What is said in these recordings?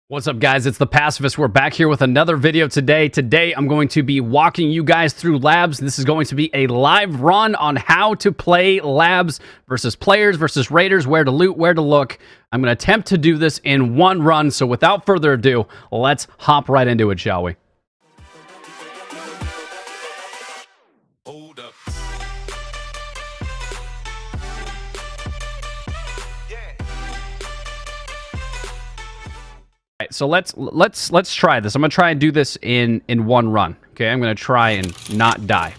What's up, guys? It's the Pacifist. We're back here with another video today. Today, I'm going to be walking you guys through labs. This is going to be a live run on how to play labs versus players versus raiders, where to loot, where to look. I'm going to attempt to do this in one run. So without further ado, let's hop right into it, shall we? Hold up. All right, so let's try this. I'm gonna try and do this in one run. Okay, I'm gonna try and not die.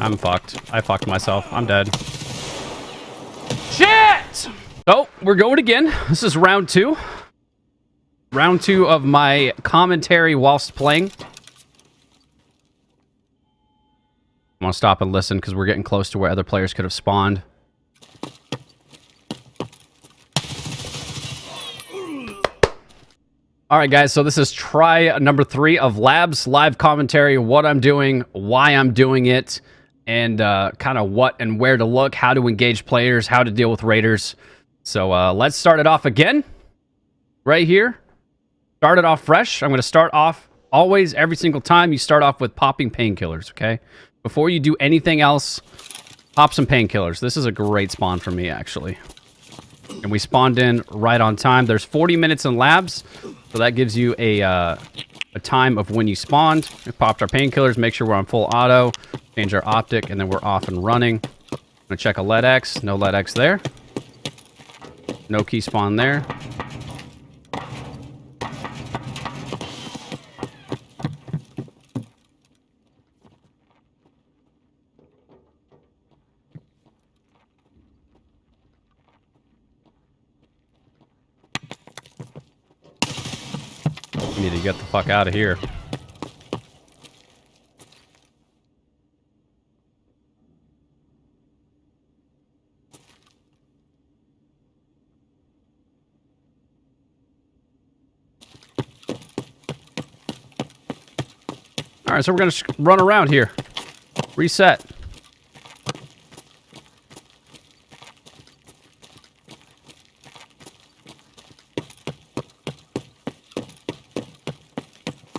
I'm fucked. I fucked myself. I'm dead. Shit! Oh, we're going again. This is round two. Round two of my commentary whilst playing. I want to stop and listen because we're getting close to where other players could have spawned. All right, guys, so this is try number 3 of labs, live commentary, what I'm doing, why I'm doing it, and kind of what and where to look, how to engage players, how to deal with raiders. So let's start it off again, right here. Start it off fresh. I'm going to start off, always, every single time, you start off with popping painkillers, okay? Before you do anything else, pop some painkillers. This is a great spawn for me, actually. And we spawned in right on time. There's 40 minutes in labs, so that gives you a time of when you spawned. We popped our painkillers, make sure we're on full auto, change our optic, and then we're off and running. I'm going to check a lead X. No lead X there. No key spawn there. We need to get the fuck out of here. All right, so we're going to run around here. Reset.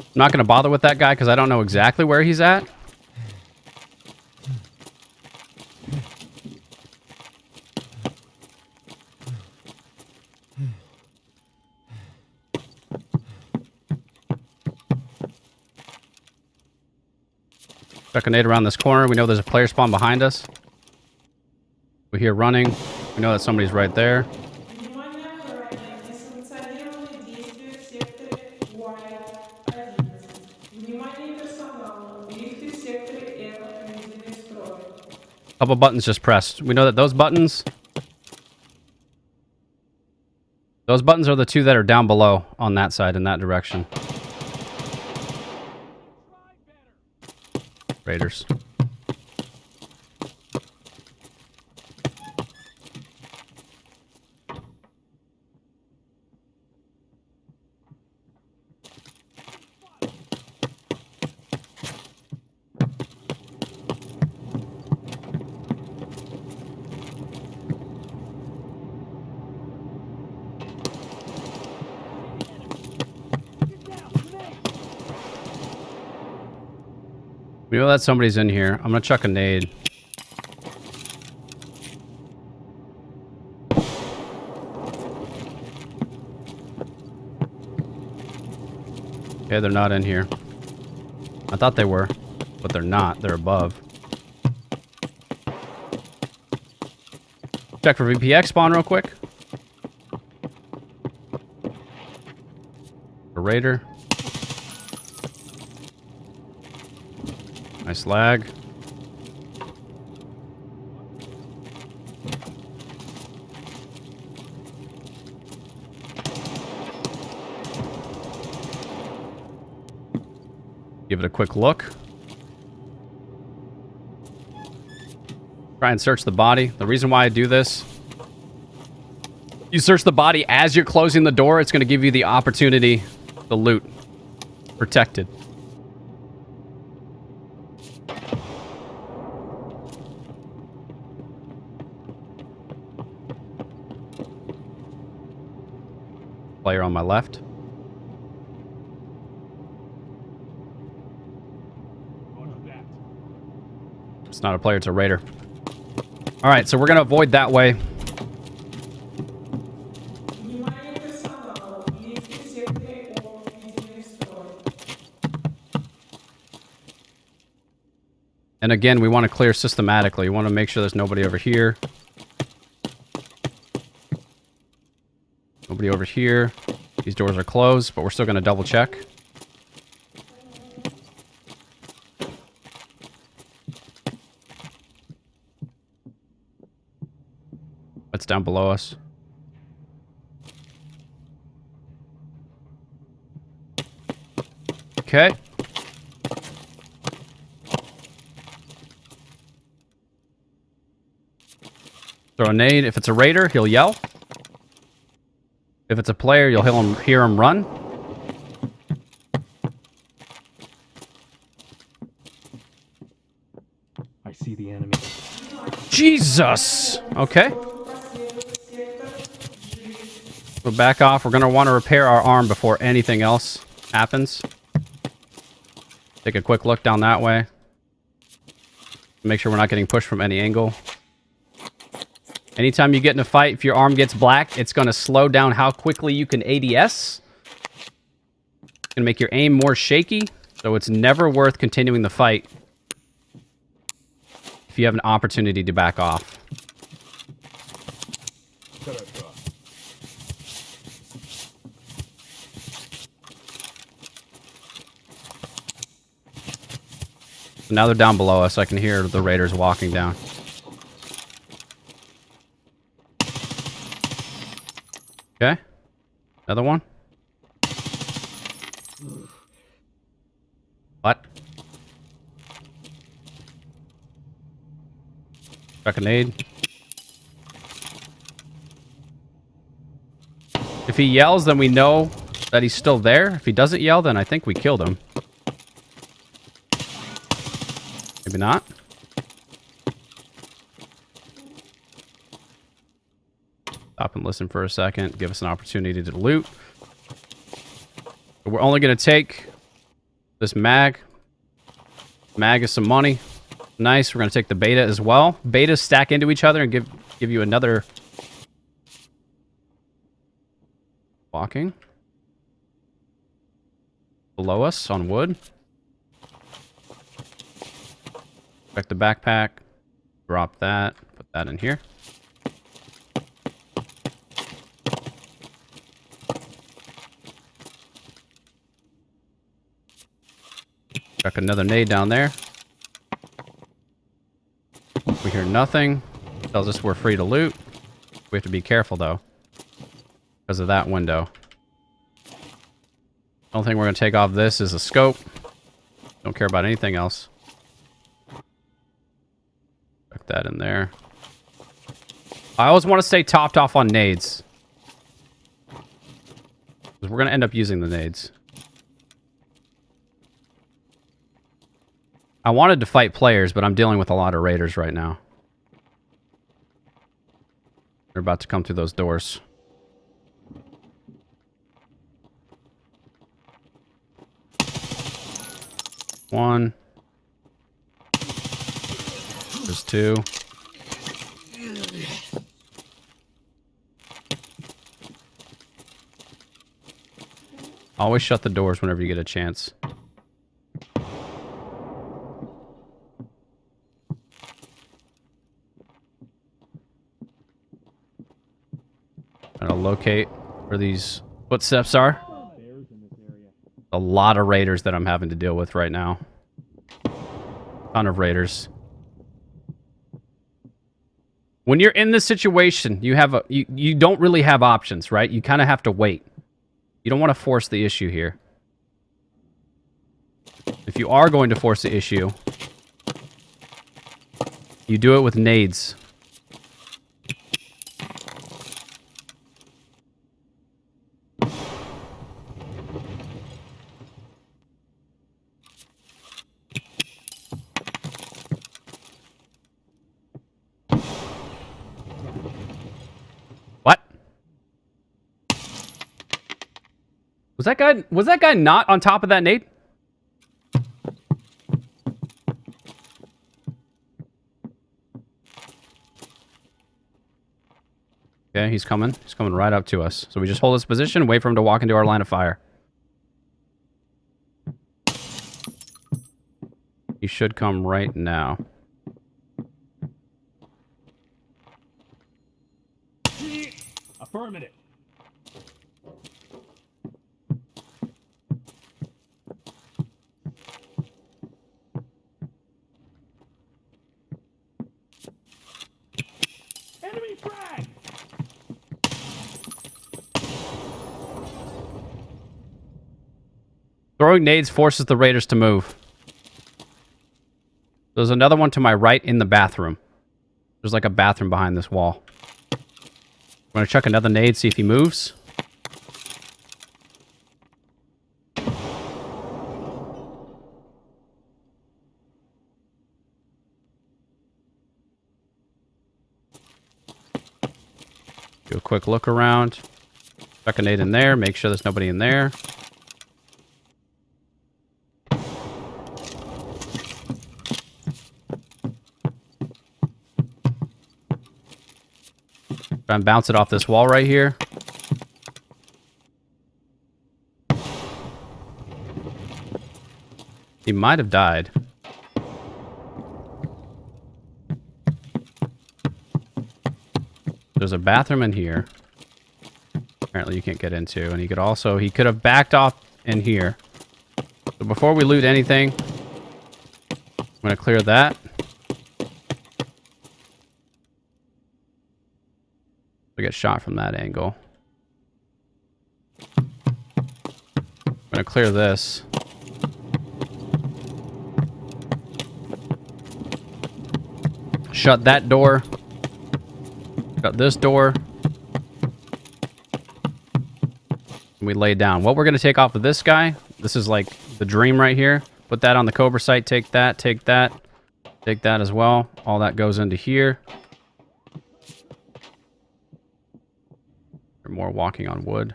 I'm not going to bother with that guy because I don't know exactly where he's at. Chuck a nade around this corner. We know there's a player spawn behind us. We hear running. We know that somebody's right there. Couple buttons just pressed. We know that those buttons are the two that are down below on that side in that direction. Raiders. We know that somebody's in here. I'm gonna chuck a nade. Okay, they're not in here. I thought they were, but they're not. They're above. Check for VPX spawn real quick. A raider. Nice lag. Give it a quick look. Try and search the body. The reason why I do this, you search the body as you're closing the door, it's going to give you the opportunity to loot. Protected. Player on my left. It's not a player, it's a raider. All right, so we're going to avoid that way. And again, we want to clear systematically. We want to make sure there's nobody over here. Nobody over here. These doors are closed, but we're still going to double check. What's down below us? Okay. Throw a nade. If it's a raider, he'll yell. If it's a player, you'll hear him run. I see the enemy. Jesus! Okay. We'll back off. We're going to want to repair our arm before anything else happens. Take a quick look down that way. Make sure we're not getting pushed from any angle. Anytime you get in a fight, if your arm gets black, it's going to slow down how quickly you can ADS. It's going to make your aim more shaky, so it's never worth continuing the fight if you have an opportunity to back off. So now they're down below us. I can hear the raiders walking down. Okay. Another one. What? Chuck a nade. If he yells, then we know that he's still there. If he doesn't yell, then I think we killed him. Maybe not. Stop and listen for a second. Give us an opportunity to loot. But we're only going to take this mag. Mag is some money. Nice. We're going to take the beta as well. Betas stack into each other and give you another... Walking. Below us on wood. Check the backpack. Drop that. Put that in here. Chuck another nade down there. We hear nothing. Tells us we're free to loot. We have to be careful though, because of that window. The only thing we're going to take off this is a scope. Don't care about anything else. Chuck that in there. I always want to stay topped off on nades, because we're going to end up using the nades. I wanted to fight players, but I'm dealing with a lot of raiders right now. They're about to come through those doors. One. There's two. Always shut the doors whenever you get a chance. Trying to locate where these footsteps are. A lot of raiders that I'm having to deal with right now. Ton of raiders. When you're in this situation, you don't really have options, right? You kind of have to wait. You don't want to force the issue here. If you are going to force the issue, you do it with nades. What? that guy not on top of that nade? Okay, he's coming. He's coming right up to us. So we just hold this position, wait for him to walk into our line of fire. He should come right now. Affirmative. Enemy frag! Throwing nades forces the raiders to move. There's another one to my right in the bathroom. There's like a bathroom behind this wall. I'm going to chuck another nade, see if he moves. Do a quick look around. Chuck a nade in there, make sure there's nobody in there. Try and bounce it off this wall right here. He might have died. There's a bathroom in here. Apparently you can't get into. And he could have backed off in here. So before we loot anything, I'm going to clear that. We get shot from that angle. I'm going to clear this. Shut that door. Shut this door. And we lay down. What we're going to take off of this guy, this is like the dream right here. Put that on the Cobra site. Take that. Take that. Take that as well. All that goes into here. More walking on wood.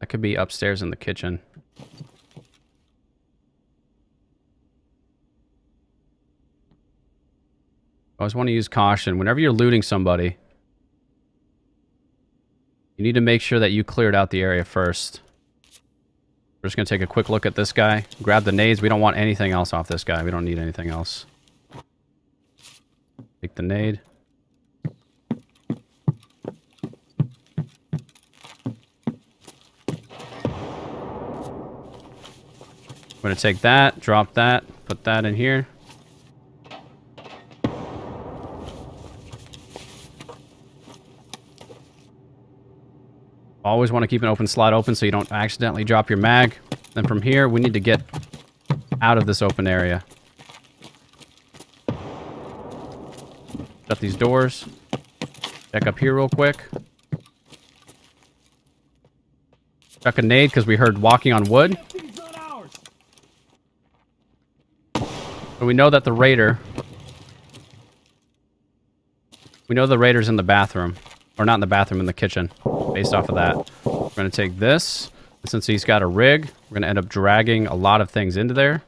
That could be upstairs in the kitchen. I always want to use caution. Whenever you're looting somebody, you need to make sure that you cleared out the area first. We're just going to take a quick look at this guy. Grab the nades. We don't want anything else off this guy. We don't need anything else. Take the nade. I'm going to take that, drop that, put that in here. Always want to keep an open slot open so you don't accidentally drop your mag. Then from here, we need to get out of this open area. Shut these doors. Check up here real quick. Chuck a nade because we heard walking on wood. So we know that the raider... We know the raider's in the bathroom. Or not in the bathroom, in the kitchen. Based off of that. We're going to take this. And since he's got a rig, we're going to end up dragging a lot of things into there.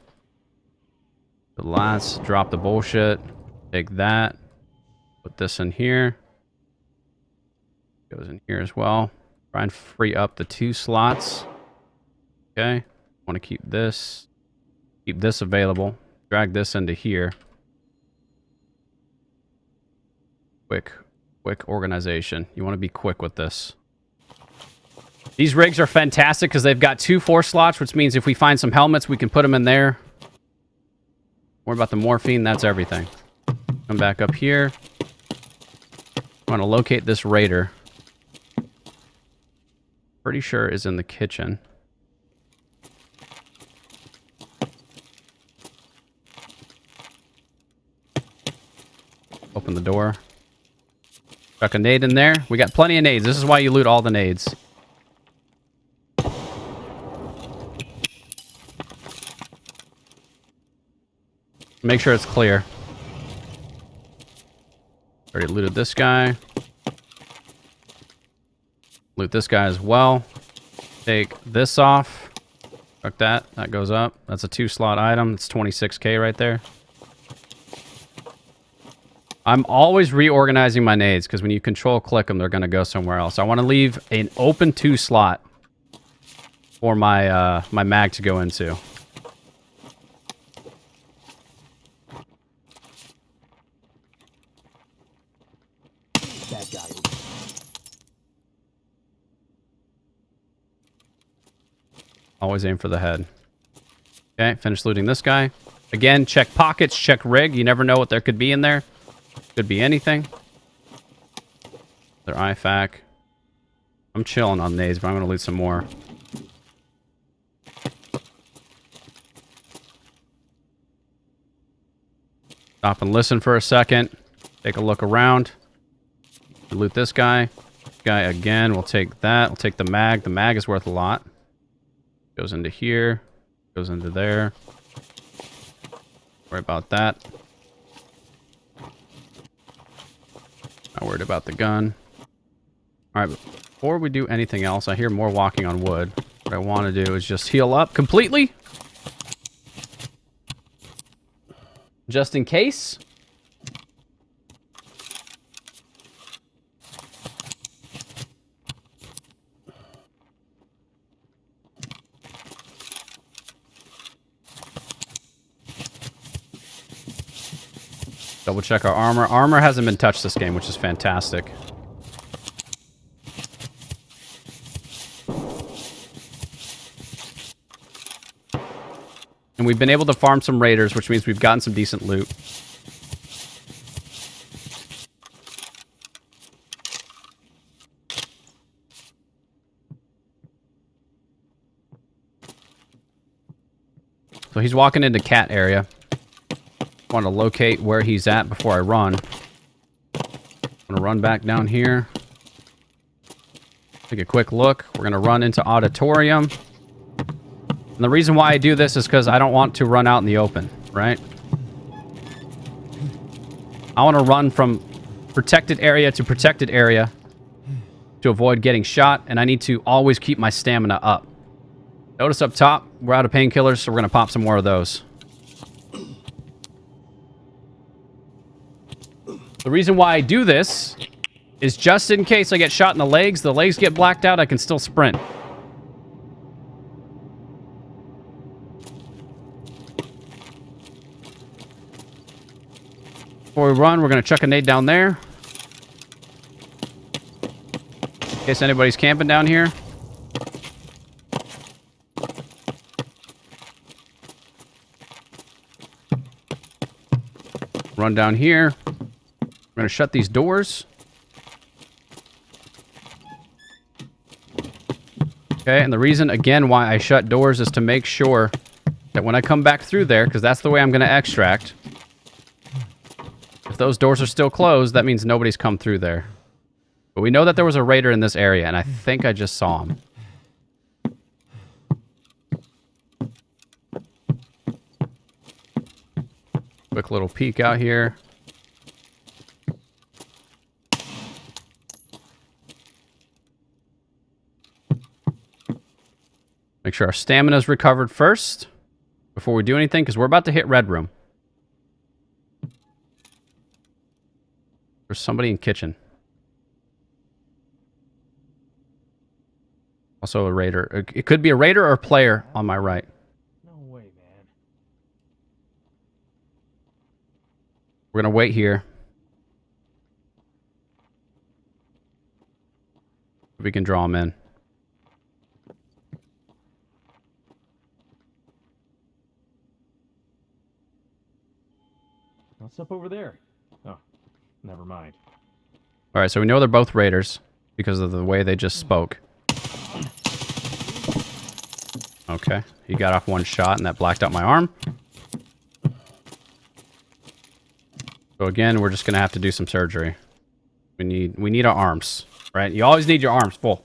So let's drop the bullshit. Take that. Put this in here. Goes in here as well. Try and free up the 2 slots. Okay. Want to keep this. Keep this available. Drag this into here. Quick organization. You want to be quick with this. These rigs are fantastic because they've got 2 4 slots, which means if we find some helmets, we can put them in there. More about the morphine, that's everything. Come back up here. I want to locate this raider. Pretty sure is in the kitchen. Open the door. Chuck a nade in there. We got plenty of nades. This is why you loot all the nades. Make sure it's clear. Already looted this guy. Loot this guy as well. Take this off. Fuck that. That goes up. That's a 2-slot item. It's 26k right there. I'm always reorganizing my nades because when you control click them, they're going to go somewhere else. I want to leave an open 2-slot for my my mag to go into. That guy. Always aim for the head. Okay, finish looting this guy. Again, check pockets, check rig. You never know what there could be in there. Could be anything. Their IFAK. I'm chilling on nades, but I'm going to loot some more. Stop and listen for a second. Take a look around. Loot this guy. This guy again. We'll take that. We'll take the mag. The mag is worth a lot. Goes into here. Goes into there. Worry about that. Not worried about the gun. Alright, before we do anything else, I hear more walking on wood. What I want to do is just heal up completely. Just in case. Double check our armor. Armor hasn't been touched this game, which is fantastic. And we've been able to farm some raiders, which means we've gotten some decent loot. So he's walking into cat area. Want to locate where he's at before I run. I'm going to run back down here. Take a quick look. We're going to run into auditorium. And the reason why I do this is because I don't want to run out in the open, right? I want to run from protected area to protected area to avoid getting shot, and I need to always keep my stamina up. Notice up top, we're out of painkillers, so we're going to pop some more of those. The reason why I do this is just in case I get shot in the legs get blacked out, I can still sprint. Before we run, we're going to chuck a nade down there. In case anybody's camping down here. Run down here. We're going to shut these doors. Okay, and the reason, again, why I shut doors is to make sure that when I come back through there, because that's the way I'm going to extract, if those doors are still closed, that means nobody's come through there. But we know that there was a raider in this area, and I think I just saw him. Quick little peek out here. Make sure our stamina is recovered first before we do anything, because we're about to hit red room. There's somebody in kitchen. Also a raider. It could be a raider or a player on my right. No way, man. We're going to wait here. We can draw him in. What's up over there? Oh, never mind. All right, so we know they're both raiders because of the way they just spoke. Okay, he got off one shot and that blacked out my arm. So again, we're just gonna have to do some surgery. We need our arms, right? You always need your arms full.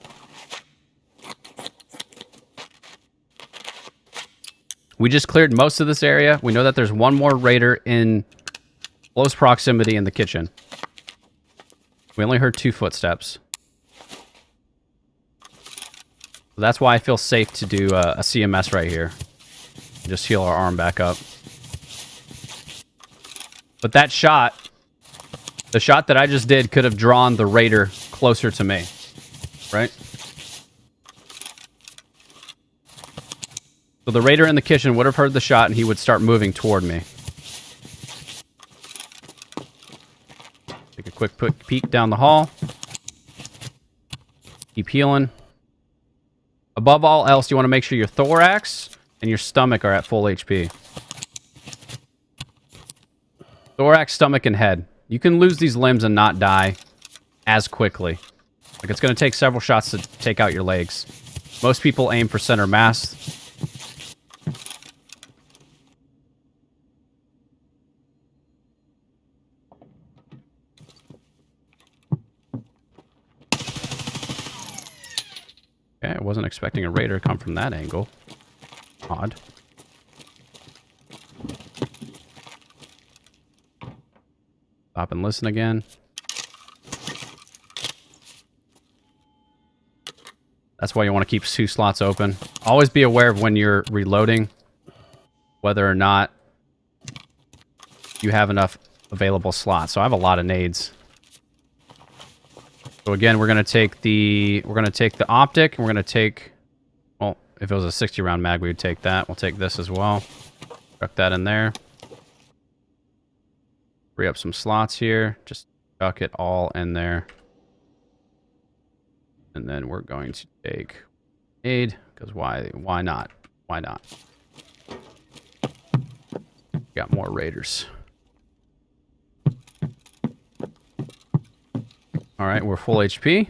We just cleared most of this area. We know that there's one more raider in close proximity in the kitchen. We only heard 2 footsteps. So that's why I feel safe to do a CMS right here. Just heal our arm back up. But that shot, the shot that I just did could have drawn the raider closer to me. Right? So the raider in the kitchen would have heard the shot and he would start moving toward me. Take a quick peek down the hall. Keep healing. Above all else, you want to make sure your thorax and your stomach are at full HP. Thorax, stomach, and head. You can lose these limbs and not die as quickly. Like, it's going to take several shots to take out your legs. Most people aim for center mass. Okay, I wasn't expecting a raider to come from that angle. Odd. Stop and listen again. That's why you want to keep 2 slots open. Always be aware of when you're reloading, whether or not you have enough available slots. So I have a lot of nades. So again, we're gonna take the optic, and we're gonna take, well, if it was a 60 round mag, we would take that. We'll take this as well. Chuck that in there. Free up some slots here. Just chuck it all in there. And then we're going to take aid, because why not? Why not? Got more raiders. All right, we're full HP.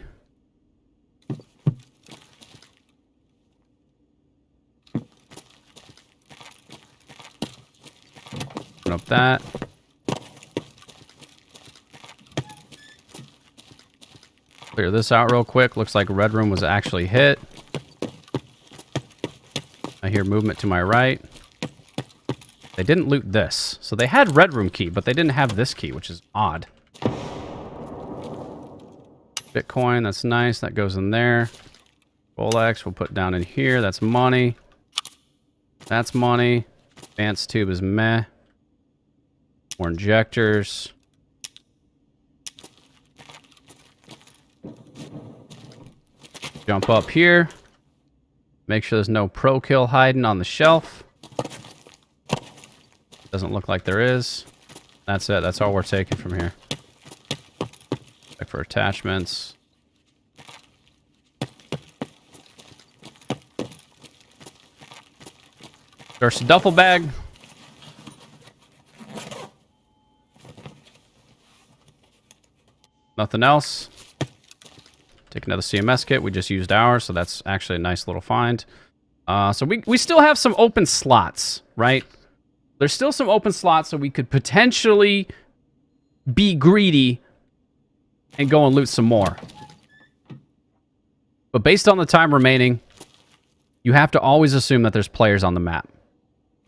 Open up that. Clear this out real quick. Looks like red room was actually hit. I hear movement to my right. They didn't loot this. So they had red room key, but they didn't have this key, which is odd. Bitcoin, that's nice. That goes in there. Rolex, we'll put down in here. That's money. That's money. Advanced tube is meh. More injectors. Jump up here. Make sure there's no pro kill hiding on the shelf. Doesn't look like there is. That's it. That's all we're taking from here. Check for attachments. There's a duffel bag. Nothing else. Take another CMS kit. We just used ours, so that's actually a nice little find. So we still have some open slots, right? There's still some open slots, so we could potentially be greedy and go and loot some more. But based on the time remaining, you have to always assume that there's players on the map,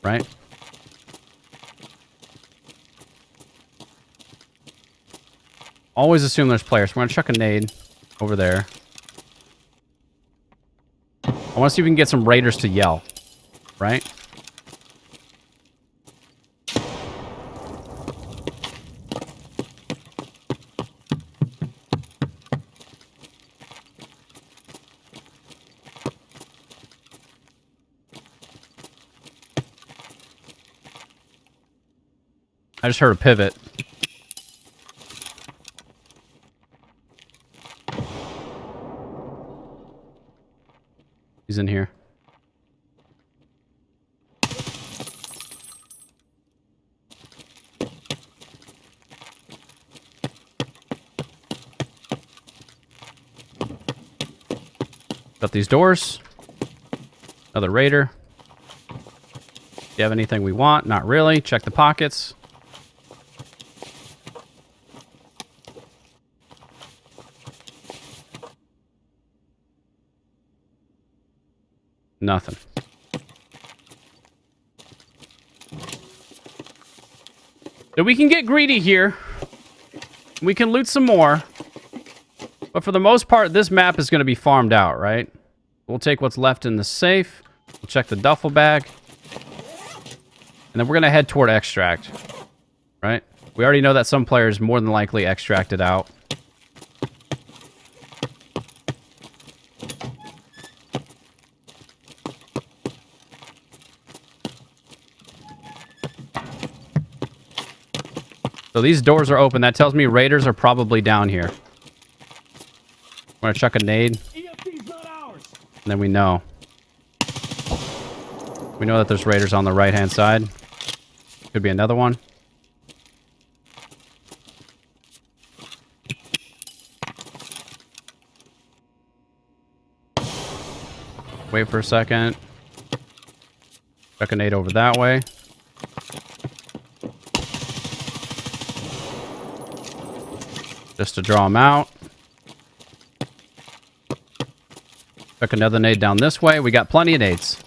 right? Always assume there's players. We're going to chuck a nade over there. I want to see if we can get some raiders to yell, right? I just heard a pivot. He's in here. Got these doors. Another raider. Do you have anything we want? Not really. Check the pockets. Nothing. So we can get greedy here. We can loot some more. But for the most part, this map is going to be farmed out, right? We'll take what's left in the safe. We'll check the duffel bag. And then we're going to head toward extract. Right? We already know that some players more than likely extracted out. So these doors are open. That tells me raiders are probably down here. I'm going to chuck a nade. EFT's not ours. And then we know. We know that there's raiders on the right-hand side. Could be another one. Wait for a second. Chuck a nade over that way. Just to draw them out. Chuck another nade down this way. We got plenty of nades.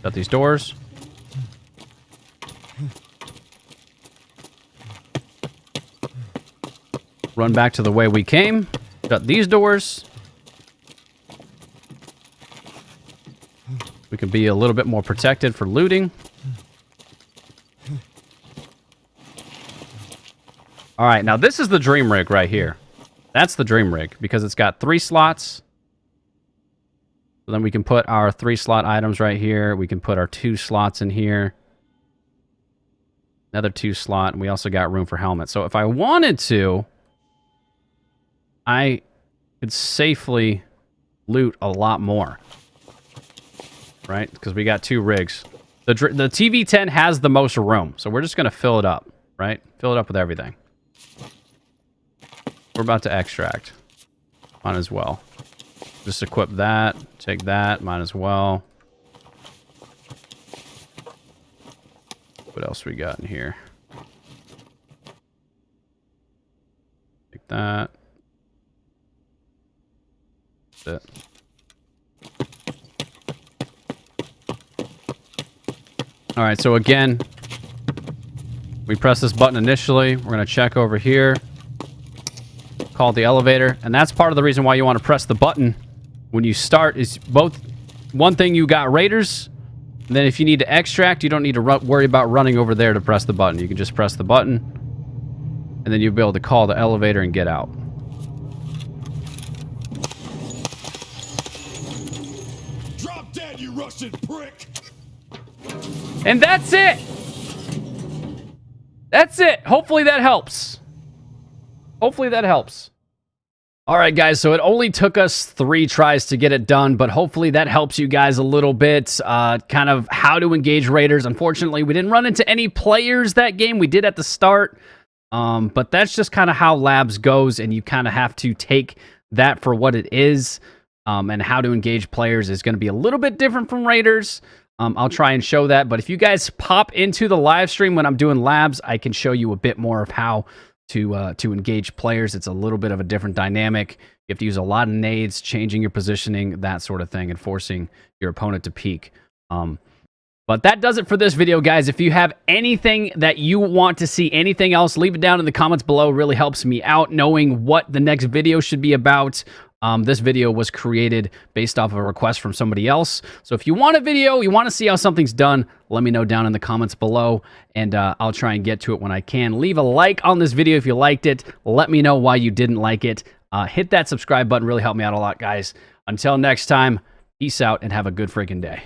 Got these doors. Run back to the way we came. Got these doors. We can be a little bit more protected for looting. All right, now this is the dream rig right here. That's the dream rig because it's got 3 slots. So then we can put our 3 slot items right here. We can put our 2 slots in here. Another 2 slot. And we also got room for helmets. So if I wanted to, I could safely loot a lot more. Right? Because we got 2 rigs. The TV-10 has the most room. So we're just going to fill it up. Right? Fill it up with everything. We're about to extract. Might as well. Just equip that. Take that. Might as well. What else we got in here? Take that. That's it. Alright, so again, we press this button initially. We're going to check over here. Call the elevator. And that's part of the reason why you want to press the button when you start is both... One thing, you got raiders. And then if you need to extract, you don't need to worry about running over there to press the button. You can just press the button. And then you'll be able to call the elevator and get out. Drop dead, you Russian prick! And that's it! That's it! Hopefully that helps. Hopefully that helps. Alright guys, so it only took us 3 tries to get it done, but hopefully that helps you guys a little bit. Kind of how to engage raiders. Unfortunately, we didn't run into any players that game. We did at the start. But that's just kind of how Labs goes, and you kind of have to take that for what it is. And how to engage players is going to be a little bit different from raiders. I'll try and show that, but if you guys pop into the live stream when I'm doing Labs, I can show you a bit more of how to engage players. It's a little bit of a different dynamic. You have to use a lot of nades, changing your positioning, that sort of thing, and forcing your opponent to peek. But that does it for this video, guys. If you have anything that you want to see, anything else, leave it down in the comments below. It really helps me out knowing what the next video should be about. This video was created based off of a request from somebody else. So if you want a video, you want to see how something's done, let me know down in the comments below, and I'll try and get to it when I can. Leave a like on this video if you liked it. Let me know why you didn't like it. Hit that subscribe button. Really helped me out a lot, guys. Until next time, peace out and have a good freaking day.